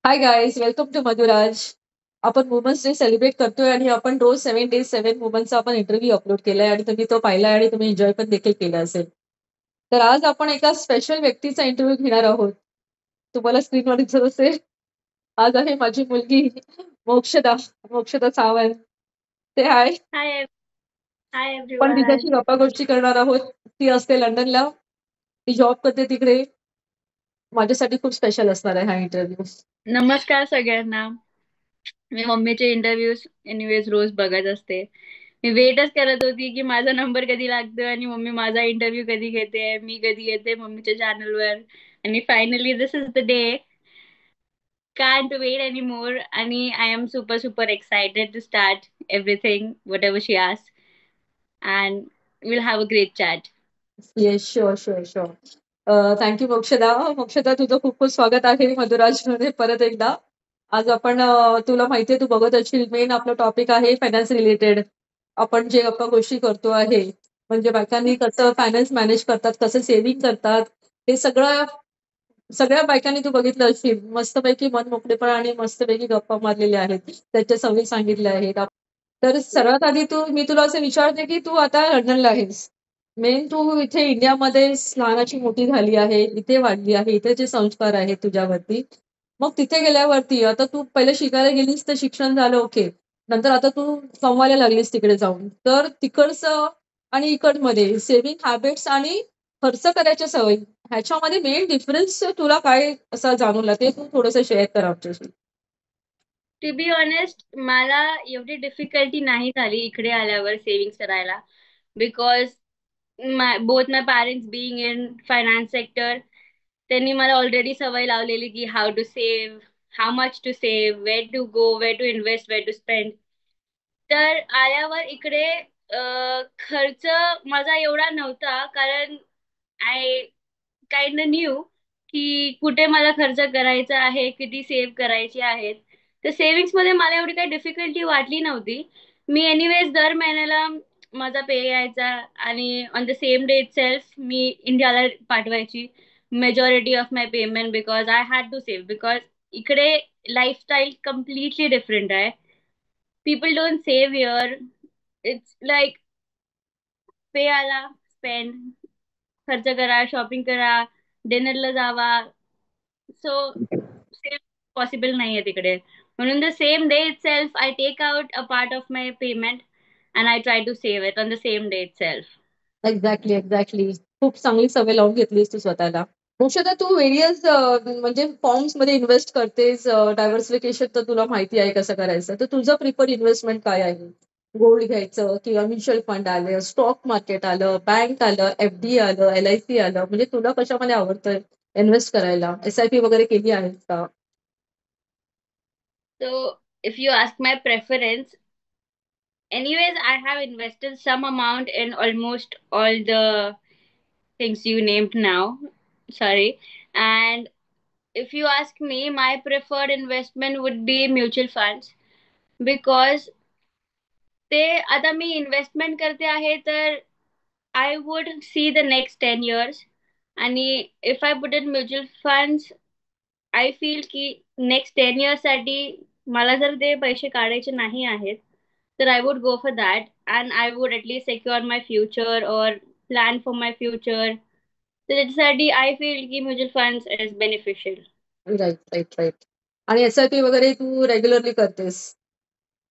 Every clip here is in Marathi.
High guys, welcome to Madhuraj. आपण वुमन्स डे सेलिब्रेट करतोय आणि आपण रोज 7 days 7 वुमनचा आपण इंटरव्ह्यू अपलोड केलाय आणि तुम्ही तो पाहिलाय आणि तुम्ही एन्जॉय पण देखील केला असेल. तर आज आपण एका स्पेशल व्यक्तीचा इंटरव्ह्यू घेणार आहोत. तुम्हाला स्क्रीनवर दिसत असेल. आज आहे माझी मुलगी मोक्षदा मोक्षदा सावंत. ते हाय. Hi, hi पण तिच्याशी everyone. गप्पा गोष्टी करणार आहोत. ती असते लंडनला. ती जॉब करते तिकडे. माझ्यासाठी खूप स्पेशल असणार आहे हा इंटरव्ह्यू. नमस्कार सगळ्यांना. मी मम्मीचे इंटरव्ह्यूज एनिवेज रोज बघत असते. मी वेटच करत होती की माझा नंबर कधी लागतो आणि मम्मी माझा इंटरव्ह्यू कधी घेते, मी कधी येते मम्मीच्या चॅनलवर. आणि finally this is the day. Can't wait anymore. आणि I am super super excited to start everything, whatever she asks. And we'll have a great chat. Yes, sure, sure, sure. Thank you Mokshada. Mokshada, तुझं खूप खूप स्वागत आहे मधुराजमध्ये परत एकदा. आज आपण तुला माहितीये, तू बघत असशील, मेन आपलं टॉपिक आहे फायनान्स रिलेटेड. आपण जे गप्पा गोष्टी करतो आहे, म्हणजे बायकांनी कसं फायनान्स मॅनेज करतात, कसं सेव्हिंग करतात, हे सगळं सगळ्या बायकांनी तू बघितलं असशील. मस्तपैकी मन मोकळेपणा आणि मस्तपैकी गप्पा मारलेल्या आहेत. त्याच्या सवयी सांगितल्या आहेत. तर सर्वात आधी मी तुला असं विचारते, की तू आता लंडनला आहेस. मेन तू इथे इंडियामध्ये लहानाची मोठी झाली आहे, इथे वाढली आहे, इथे जे संस्कार आहेत तुझ्यावरती. मग तिथे गेल्यावरती आता तू पहिले शिकायला गेलीस तर शिक्षण झालं, ओके. नंतर आता तू कमवायला लागलीस तिकडे जाऊन. तर तिकडचं आणि इकडमध्ये सेव्हिंग हॅबिट्स आणि खर्च करायच्या सवयी ह्याच्यामध्ये मेन डिफरन्स तुला काय असा जाणवला ते तू थोडंसं शेअर कर आमच्याशी. टू बी ऑनेस्ट, मला एवढी डिफिकल्टी नाही झाली इकडे आल्यावर सेव्हिंग करायला. Because both my parents being in finance sector, त्यांनी मला ऑलरेडी सवय लावलेली की how to save, how much to save, where to go, where to invest, where to spend. तर आल्यावर इकडे खर्च माझा एवढा नव्हता, कारण आय काइंड न्यू की कुठे मला खर्च करायचा आहे, किती सेव्ह करायचे आहेत. तर सेव्हिंग्स मध्ये मला एवढी काही डिफिकल्टी वाटली नव्हती. मी एनिवेज दर महिन्याला माझा पे यायचा आणि on the same day self मी इंडियाला पाठवायची majority of my payment, because I had to save. Because इकडे लाईफस्टाईल कम्प्लिटली डिफरंट आहे. People don't save here. It's like pay आला, स्पेंड, खर्च करा, शॉपिंग करा, डिनरला जावा. सो सेव्ह पॉसिबल नाहीये तिकडे. म्हणून the same day itself I take out a part of my payment and I try to save it on the same day it self. Exactly, exactly. खूप चांगली सवय लावून घेतलीस तू स्वतःला. मोक्षदा, तू व्हेरियस म्हणजे फॉर्म्स मध्ये इन्व्हेस्ट करतेस. डायव्हर्सिफिकेशन तर तुला माहिती आहे कसं करायचं. तर तुझं प्रिफर्ड इन्व्हेस्टमेंट काय आहे? गोल्ड घ्यायचं किंवा म्युच्युअल फंड आलं, स्टॉक मार्केट आलं, बँक आलं, एफडी आलं, LIC आलं, म्हणजे तुला कशामध्ये आवडतं इन्व्हेस्ट करायला? SIP वगैरे केली आहेस का? So if you ask my preference, anyways, I have invested some amount in almost all the things you named now. Sorry. And if you ask me, my preferred investment would be mutual funds, because ते आता मी इन्व्हेस्टमेंट करते आहे तर I would see the next 10 years. आणि if I put in mutual funds, I feel की नेक्स्ट 10 years साठी मला जर ते पैसे काढायचे नाही आहेत, तर I would go for that and I would at least secure my future और प्लॅन फॉर माय फ्युचर. तर त्याच्यासाठी आय फील की mutual funds is beneficial. Right, right, right. आणि SIP वगैरे तू रेग्युलरली करतेस.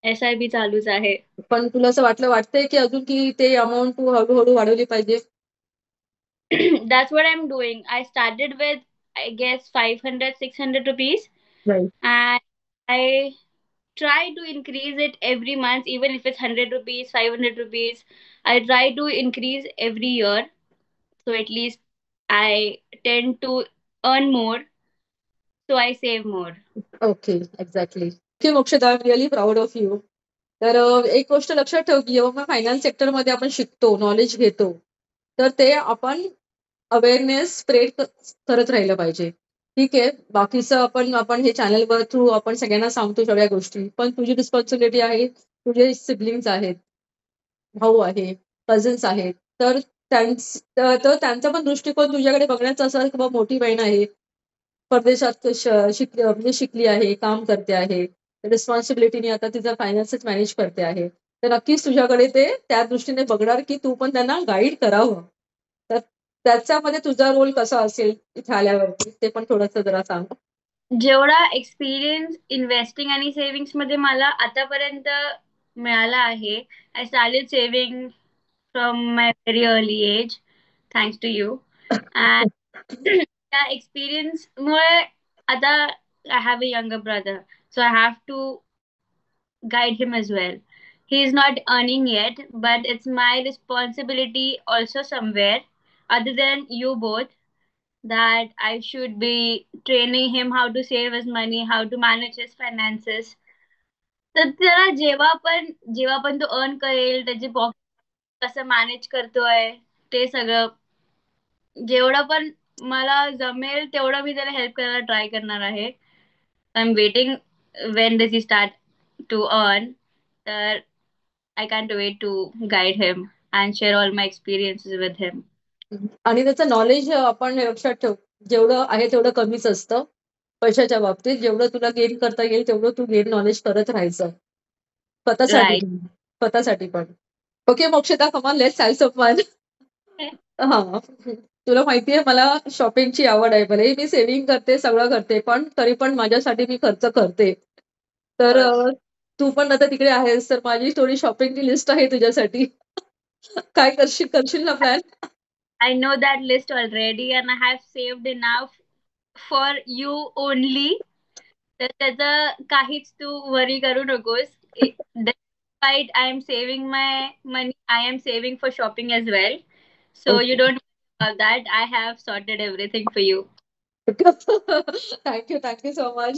SIP चालूच आहे. पण तुला असं वाटतंय की अजून की ते अमाउंट तू हळूहळू वाढवली पाहिजे? That's what I'm doing. I started with, I guess, 500, 600 rupees. Right. And I try to increase it every month, even if it's 100 rupees, 500 rupees. I try to increase every year. So at least I tend to earn more. So I save more. Okay, exactly. Okay Mokshada, I am really proud of you. तर एक गोष्ट लक्षात ठेव, की जेव्हा फायनान्स सेक्टरमध्ये आपण शिकतो, नॉलेज घेतो, तर ते आपण अवेअरनेस स्प्रेड करत राहिलं पाहिजे. ठीक आहे, बाकीचं आपण आपण हे चॅनलवर थ्रू आपण सगळ्यांना सांगतो सगळ्या गोष्टी, पण तुझी रिस्पॉन्सिबिलिटी आहे. तुझे सिबलिंग्स आहेत, भाऊ आहे, कझन्स आहेत. तर त्यांचा पण दृष्टिकोन तुझ्याकडे बघण्याचा असा, की बाबा मोठी बहीण आहे, परदेशात म्हणजे शिकली आहे, काम करते आहे. रिस्पॉन्सिबिलिटीने आता तिचा फायनान्सेस मॅनेज करते आहे. तर नक्कीच तुझ्याकडे ते त्या दृष्टीने बघणार, की तू पण त्यांना गाईड करावं. तर त्याच्यामध्ये तुझा रोल कसा असेल इथे आल्यावरती ते पण थोडंसं जरा सांग? जेवढा एक्सपिरियन्स इन्व्हेस्टिंग आणि सेव्हिंग्स मध्ये मला आतापर्यंत मिळाला आहे, I started saving from my very early age thanks to you. And त्या एक्सपिरियन्स मुळे आता I have a younger brother, so I have to guide him as well. He is not earning yet, but it's my responsibility also somewhere, other than you both, that I should be training him how to save his money, how to manage his finances. तर त्याला जेव्हा पण तो अर्न करेल, त्याचे पॉकेट कसं मॅनेज करतोय, ते सगळं जेवढं पण मला जमेल तेवढं मी त्याला हेल्प करायला ट्राय करणार आहे. I am waiting when does he start to earn. तर I can't wait to guide him and share all my experiences with him. आणि त्याचं नॉलेज आपण लक्षात ठेव, जेवढं आहे तेवढं कमीच असतं पैशाच्या बाबतीत. जेवढं तुला गेन करता येईल तेवढं तू गेन नॉलेज करत राहायचं स्वतःसाठी Right. पण. स्वतःसाठी पण. Okay Mokshada, come on let's have some fun. हा, तुला माहितीये मला शॉपिंगची आवड आहे. भलेही मी सेव्हिंग करते, सगळं करते, पण तरी पण माझ्यासाठी मी खर्च करते. तर Course. तू पण आता तिकडे आहेस, तर माझी थोडी शॉपिंगची लिस्ट आहे तुझ्यासाठी. काय करशील करशील ना plan? I know that list already and I have saved enough for you only. तर त्याचं काहीच तू वरी करू नकोस. Despite I am saving my money, I am saving for shopping as well. So you okay. don't worry about that. I have sorted everything for you. Thank you so much.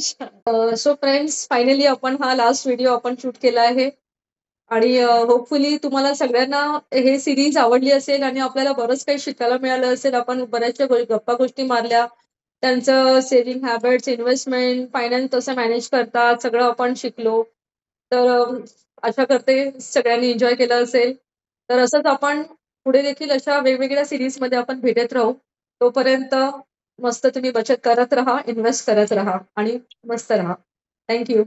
So friends, finally आपण हा लास्ट व्हिडिओ आपण शूट केला आहे. आणि होपफुली तुम्हाला सगळ्यांना हे सिरीज आवडली असेल आणि आपल्याला बरंच काही शिकायला मिळालं असेल. आपण बऱ्याचशा गप्पा गोष्टी मारल्या. त्यांचं सेव्हिंग हॅबिट्स, इन्व्हेस्टमेंट, फायनान्स कसं मॅनेज करतात, सगळं आपण शिकलो. तर आशा करते सगळ्यांनी एन्जॉय केलं असेल. तर असंच आपण पुढे देखील अशा वेगवेगळ्या सीरीजमध्ये आपण भेटत राहू. तोपर्यंत मस्त तुम्ही बचत करत राहा, इन्व्हेस्ट करत राहा आणि मस्त राहा. Thank you.